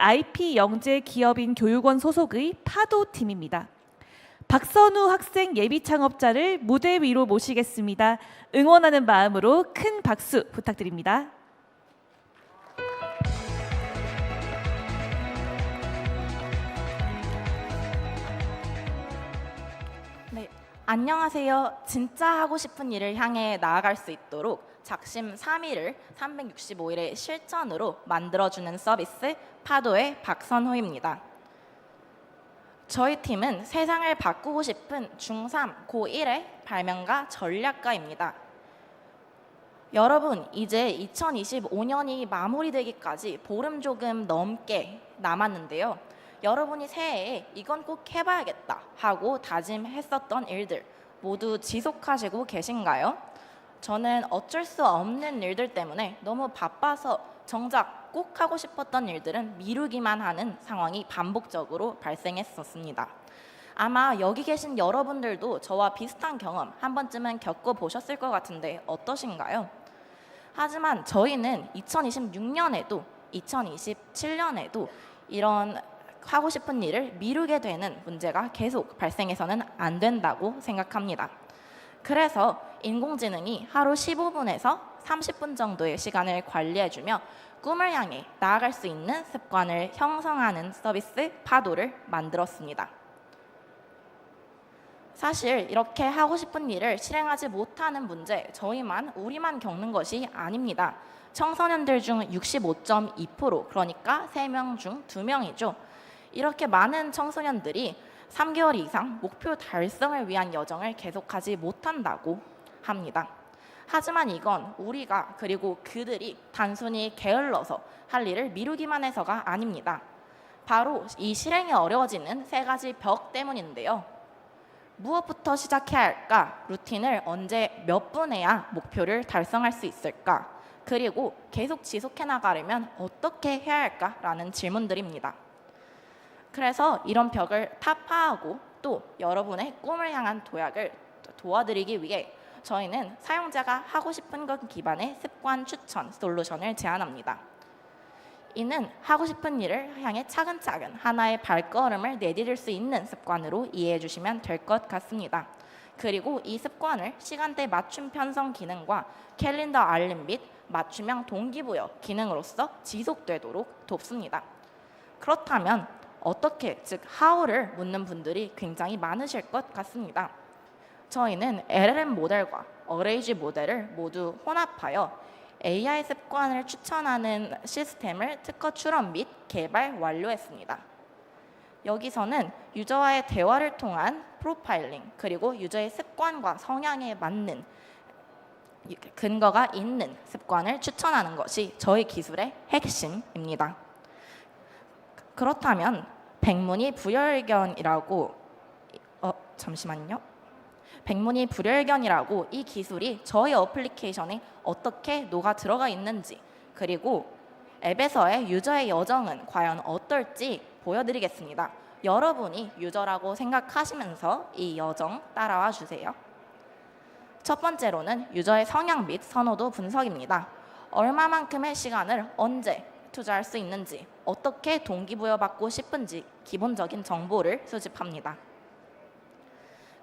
IP 영재 기업인 교육원 소속의 파도팀입니다. 박선우 학생 예비 창업자를 무대 위로 모시겠습니다. 응원하는 마음으로 큰 박수 부탁드립니다. 네, 안녕하세요. 진짜 하고 싶은 일을 향해 나아갈 수 있도록 작심 3일을 365일의 실천으로 만들어주는 서비스 파도의 박선호입니다. 저희 팀은 세상을 바꾸고 싶은 중3, 고1의 발명가 전략가입니다. 여러분, 이제 2025년이 마무리되기까지 보름 조금 넘게 남았는데요. 여러분이 새해에 이건 꼭 해봐야겠다 하고 다짐했었던 일들 모두 지속하시고 계신가요? 저는 어쩔 수 없는 일들 때문에 너무 바빠서 정작 꼭 하고 싶었던 일들은 미루기만 하는 상황이 반복적으로 발생했었습니다. 아마 여기 계신 여러분들도 저와 비슷한 경험 한 번쯤은 겪어보셨을 것 같은데 어떠신가요? 하지만 저희는 2026년에도 2027년에도 이런 하고 싶은 일을 미루게 되는 문제가 계속 발생해서는 안 된다고 생각합니다. 그래서 인공지능이 하루 15분에서 30분 정도의 시간을 관리해주며 꿈을 향해 나아갈 수 있는 습관을 형성하는 서비스 파도를 만들었습니다. 사실 이렇게 하고 싶은 일을 실행하지 못하는 문제, 우리만 겪는 것이 아닙니다. 청소년들 중 65.2%, 그러니까 3명 중 2명이죠. 이렇게 많은 청소년들이 3개월 이상 목표 달성을 위한 여정을 계속하지 못한다고 합니다. 하지만 이건 우리가 그리고 그들이 단순히 게을러서 할 일을 미루기만 해서가 아닙니다. 바로 이 실행이 어려워지는 3가지 벽 때문인데요. 무엇부터 시작해야 할까? 루틴을 언제 몇 분 해야 목표를 달성할 수 있을까? 그리고 계속 지속해 나가려면 어떻게 해야 할까라는 질문들입니다. 그래서 이런 벽을 타파하고 또 여러분의 꿈을 향한 도약을 도와드리기 위해 저희는 사용자가 하고 싶은 것 기반의 습관 추천 솔루션을 제안합니다. 이는 하고 싶은 일을 향해 차근차근 하나의 발걸음을 내디딜 수 있는 습관으로 이해해 주시면 될 것 같습니다. 그리고 이 습관을 시간대 맞춤 편성 기능과 캘린더 알림 및 맞춤형 동기부여 기능으로서 지속되도록 돕습니다. 그렇다면 어떻게, 즉 how를 묻는 분들이 굉장히 많으실 것 같습니다. 저희는 LLM 모델과 어레이지 모델을 모두 혼합하여 AI 습관을 추천하는 시스템을 특허 출원 및 개발 완료했습니다. 여기서는 유저와의 대화를 통한 프로파일링 그리고 유저의 습관과 성향에 맞는 근거가 있는 습관을 추천하는 것이 저희 기술의 핵심입니다. 그렇다면 백문이 불여일견이라고 백문이 불여일견이라고 이 기술이 저희 어플리케이션에 어떻게 녹아 들어가 있는지 그리고 앱에서의 유저의 여정은 과연 어떨지 보여드리겠습니다. 여러분이 유저라고 생각하시면서 이 여정 따라와 주세요. 첫 번째로는 유저의 성향 및 선호도 분석입니다. 얼마만큼의 시간을 언제 투자할 수 있는지, 어떻게 동기부여받고 싶은지 기본적인 정보를 수집합니다.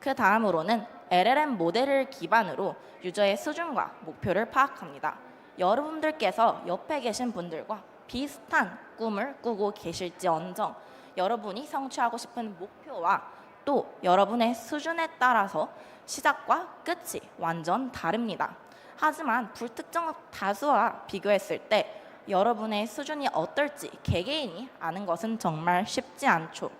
그 다음으로는 LLM 모델을 기반으로 유저의 수준과 목표를 파악합니다. 여러분들께서 옆에 계신 분들과 비슷한 꿈을 꾸고 계실지언정 여러분이 성취하고 싶은 목표와 또 여러분의 수준에 따라서 시작과 끝이 완전 다릅니다. 하지만 불특정 다수와 비교했을 때 여러분의 수준이 어떨지 개개인이 아는 것은 정말 쉽지 않죠.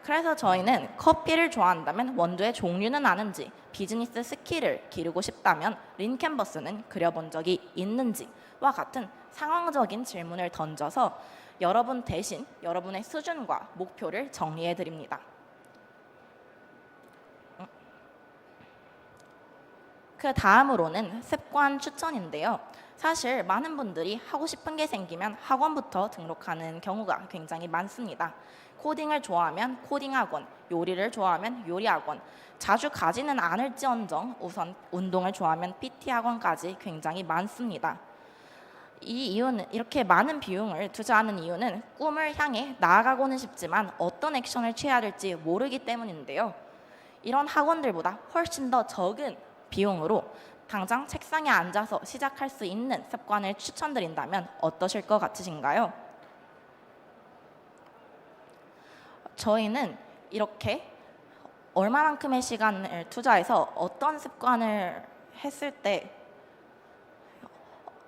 그래서 저희는 커피를 좋아한다면 원두의 종류는 아는지, 비즈니스 스킬을 기르고 싶다면 린캔버스는 그려본 적이 있는지와 같은 상황적인 질문을 던져서 여러분 대신 여러분의 수준과 목표를 정리해 드립니다. 그 다음으로는 습관 추천인데요. 사실 많은 분들이 하고 싶은 게 생기면 학원부터 등록하는 경우가 굉장히 많습니다. 코딩을 좋아하면 코딩학원, 요리를 좋아하면 요리학원, 자주 가지는 않을지언정 우선 운동을 좋아하면 PT 학원까지 굉장히 많습니다. 이 이유는 이렇게 많은 비용을 투자하는 이유는 꿈을 향해 나아가고는 싶지만 어떤 액션을 취해야 될지 모르기 때문인데요. 이런 학원들보다 훨씬 더 적은 비용으로 당장 책상에 앉아서 시작할 수 있는 습관을 추천드린다면 어떠실 것 같으신가요? 저희는 이렇게 얼마만큼의 시간을 투자해서 어떤 습관을 했을 때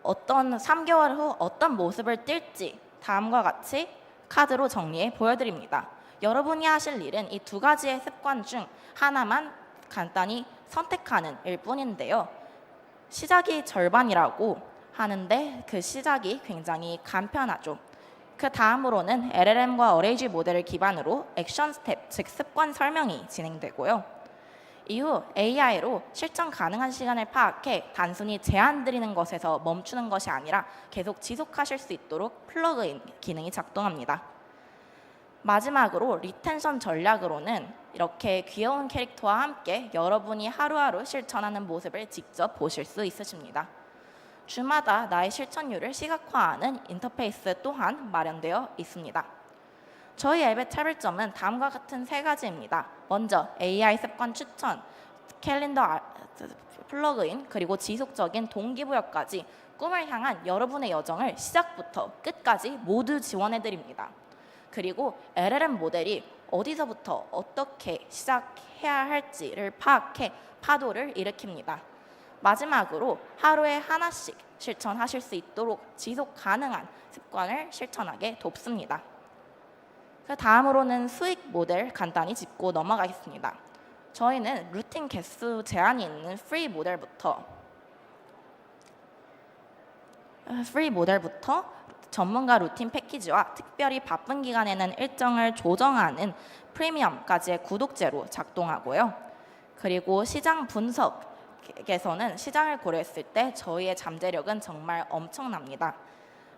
어떤 3개월 후 어떤 모습을 띨지 다음과 같이 카드로 정리해 보여드립니다. 여러분이 하실 일은 이 두 가지의 습관 중 하나만 간단히 선택하는 일 뿐인데요. 시작이 절반이라고 하는데 그 시작이 굉장히 간편하죠. 그 다음으로는 LLM과 어레이지 모델을 기반으로 액션 스텝, 즉 습관 설명이 진행되고요. 이후 AI로 실천 가능한 시간을 파악해 단순히 제안 드리는 것에서 멈추는 것이 아니라 계속 지속하실 수 있도록 플러그인 기능이 작동합니다. 마지막으로 리텐션 전략으로는 이렇게 귀여운 캐릭터와 함께 여러분이 하루하루 실천하는 모습을 직접 보실 수 있으십니다. 주마다 나의 실천율을 시각화하는 인터페이스 또한 마련되어 있습니다. 저희 앱의 차별점은 다음과 같은 세 가지입니다. 먼저 AI 습관 추천, 캘린더 플러그인, 그리고 지속적인 동기부여까지 꿈을 향한 여러분의 여정을 시작부터 끝까지 모두 지원해드립니다. 그리고 LLM 모델이 어디서부터 어떻게 시작해야 할지를 파악해 파도를 일으킵니다. 마지막으로 하루에 하나씩 실천하실 수 있도록 지속 가능한 습관을 실천하게 돕습니다. 그 다음으로는 수익 모델 간단히 짚고 넘어가겠습니다. 저희는 루틴 개수 제한이 있는 프리 모델부터 전문가 루틴 패키지와 특별히 바쁜 기간에는 일정을 조정하는 프리미엄까지의 구독제로 작동하고요. 그리고 시장 분석에서는 시장을 고려했을 때 저희의 잠재력은 정말 엄청납니다.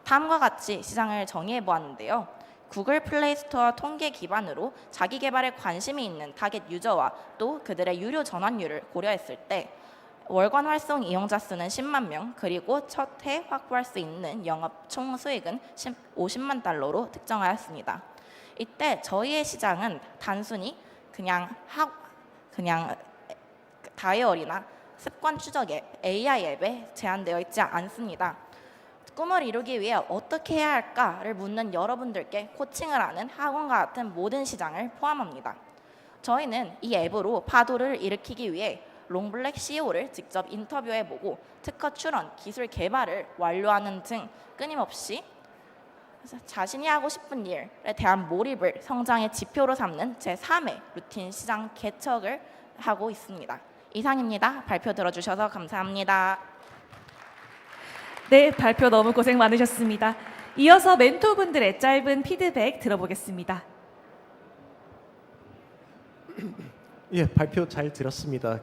다음과 같이 시장을 정의해 보았는데요. 구글 플레이 스토어 통계 기반으로 자기 개발에 관심이 있는 타겟 유저와 또 그들의 유료 전환율을 고려했을 때 월간 활성 이용자 수는 10만 명, 그리고 첫 해 확보할 수 있는 영업 총 수익은 50만 달러로 특정하였습니다. 이때 저희의 시장은 단순히 그냥 다이어리나 습관 추적의 AI 앱에 제한되어 있지 않습니다. 꿈을 이루기 위해 어떻게 해야 할까를 묻는 여러분들께 코칭을 하는 학원과 같은 모든 시장을 포함합니다. 저희는 이 앱으로 파도를 일으키기 위해 롱블랙 CEO를 직접 인터뷰해보고 특허 출원, 기술 개발을 완료하는 등 끊임없이 자신이 하고 싶은 일에 대한 몰입을 성장의 지표로 삼는 제3회 루틴 시장 개척을 하고 있습니다. 이상입니다. 발표 들어주셔서 감사합니다. 네, 발표 너무 고생 많으셨습니다. 이어서 멘토분들의 짧은 피드백 들어보겠습니다. 예, 발표 잘 들었습니다.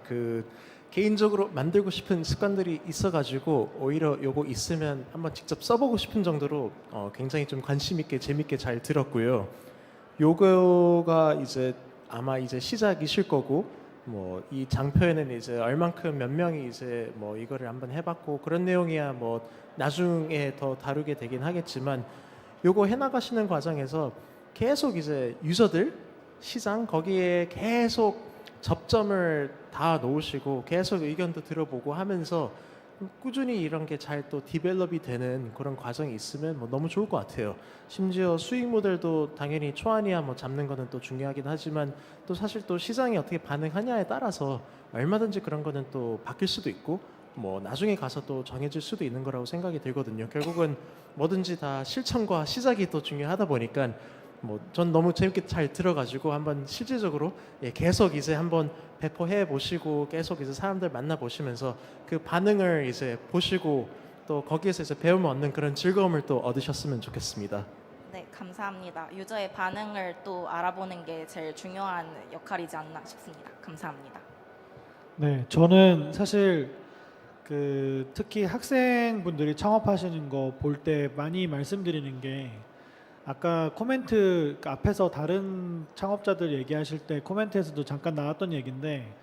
개인적으로 만들고 싶은 습관들이 있어가지고 오히려 요거 있으면 한번 직접 써보고 싶은 정도로 굉장히 좀 관심 있게 재밌게 잘 들었고요. 요거가 이제 아마 이제 시작이실 거고 뭐 이 장표에는 이제 얼만큼 몇 명이 이제 뭐 이거를 한번 해봤고 그런 내용이야 뭐 나중에 더 다루게 되긴 하겠지만 요거 해나가시는 과정에서 계속 이제 유저들 시장 거기에 계속 접점을 다 놓으시고 계속 의견도 들어보고 하면서 꾸준히 이런 게 잘 또 디벨롭이 되는 그런 과정이 있으면 뭐 너무 좋을 것 같아요. 심지어 수익 모델도 당연히 초안이야 뭐 잡는 거는 또 중요하긴 하지만 또 사실 또 시장이 어떻게 반응하냐에 따라서 얼마든지 그런 거는 또 바뀔 수도 있고 뭐 나중에 가서 또 정해질 수도 있는 거라고 생각이 들거든요. 결국은 뭐든지 다 실천과 시작이 또 중요하다 보니까 뭐 전 너무 재밌게 잘 들어가지고 한번 실질적으로 계속 이제 한번 배포해 보시고 계속 이제 사람들 만나 보시면서 그 반응을 이제 보시고 또 거기에서 이제 배움을 얻는 그런 즐거움을 또 얻으셨으면 좋겠습니다. 네, 감사합니다. 유저의 반응을 또 알아보는 게 제일 중요한 역할이지 않나 싶습니다. 감사합니다. 네, 저는 사실 특히 학생분들이 창업하시는 거 볼 때 많이 말씀드리는 게 아까 코멘트 앞에서 다른 창업자들 얘기하실 때 코멘트에서도 잠깐 나왔던 얘기인데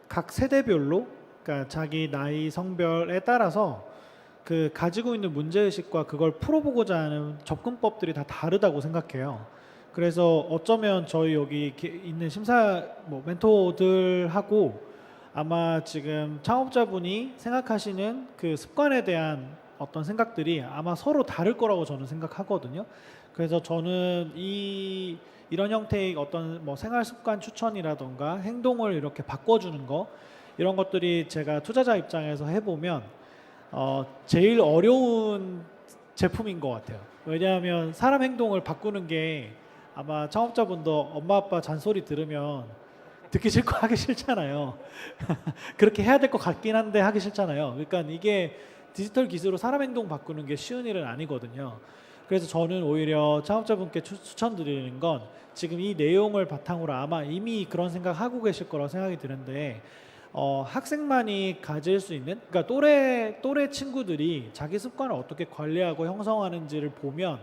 각 세대별로 그러니까 자기 나이 성별에 따라서 그 가지고 있는 문제의식과 그걸 풀어보고자 하는 접근법들이 다 다르다고 생각해요. 그래서 어쩌면 저희 여기 있는 심사 멘토들하고 아마 지금 창업자분이 생각하시는 그 습관에 대한 어떤 생각들이 아마 서로 다를 거라고 저는 생각하거든요. 그래서 저는 이런 형태의 어떤 생활 습관 추천이라던가 행동을 이렇게 바꿔주는 거, 이런 것들이 제가 투자자 입장에서 해보면 제일 어려운 제품인 것 같아요. 왜냐하면 사람 행동을 바꾸는 게 아마 창업자분도 엄마 아빠 잔소리 들으면 듣기 싫고 하기 싫잖아요. 그렇게 해야 될 것 같긴 한데 하기 싫잖아요. 그러니까 이게 디지털 기술로 사람 행동 바꾸는 게 쉬운 일은 아니거든요. 그래서 저는 오히려 창업자분께 추천드리는 건 지금 이 내용을 바탕으로 아마 이미 그런 생각 하고 계실 거라고 생각이 드는데 학생만이 가질 수 있는, 그러니까 또래 친구들이 자기 습관을 어떻게 관리하고 형성하는지를 보면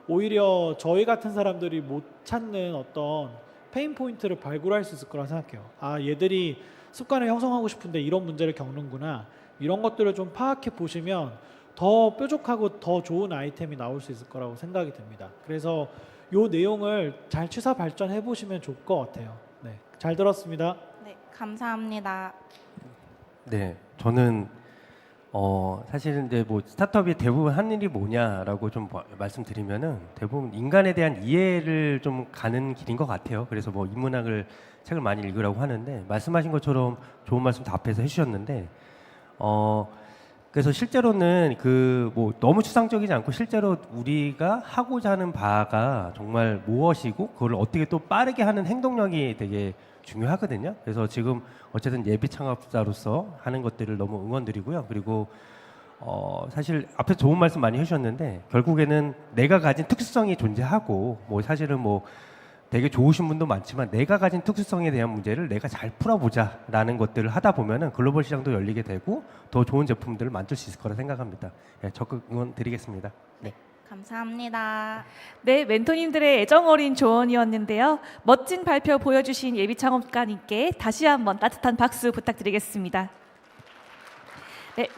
오히려 저희 같은 사람들이 못 찾는 어떤 페인 포인트를 발굴할 수 있을 거라 생각해요. 아, 얘들이 습관을 형성하고 싶은데 이런 문제를 겪는구나. 이런 것들을 좀 파악해 보시면 더 뾰족하고 더 좋은 아이템이 나올 수 있을 거라고 생각이 듭니다. 그래서 요 내용을 잘 취사 발전해 보시면 좋을 것 같아요. 네, 잘 들었습니다. 네, 감사합니다. 네, 저는 사실은 이제 스타트업이 대부분 하는 일이 뭐냐라고 좀 말씀드리면은 대부분 인간에 대한 이해를 좀 가는 길인 것 같아요. 그래서 인문학을 책을 많이 읽으라고 하는데 말씀하신 것처럼 좋은 말씀 다 앞에서 해주셨는데 그래서 실제로는 너무 추상적이지 않고 실제로 우리가 하고자 하는 바가 정말 무엇이고 그걸 어떻게 또 빠르게 하는 행동력이 되게 중요하거든요. 그래서 지금 어쨌든 예비 창업자로서 하는 것들을 너무 응원드리고요. 그리고 사실 앞에 좋은 말씀 많이 해주셨는데 결국에는 내가 가진 특수성이 존재하고 사실은 되게 좋으신 분도 많지만 내가 가진 특수성에 대한 문제를 내가 잘 풀어보자라는 것들을 하다 보면은 글로벌 시장도 열리게 되고 더 좋은 제품들을 만들 수 있을 거라 생각합니다. 네, 적극 응원드리겠습니다. 네. 감사합니다. 네, 멘토님들의 애정 어린 조언이었는데요. 멋진 발표 보여주신 예비 창업가님께 다시 한번 따뜻한 박수 부탁드리겠습니다. 네,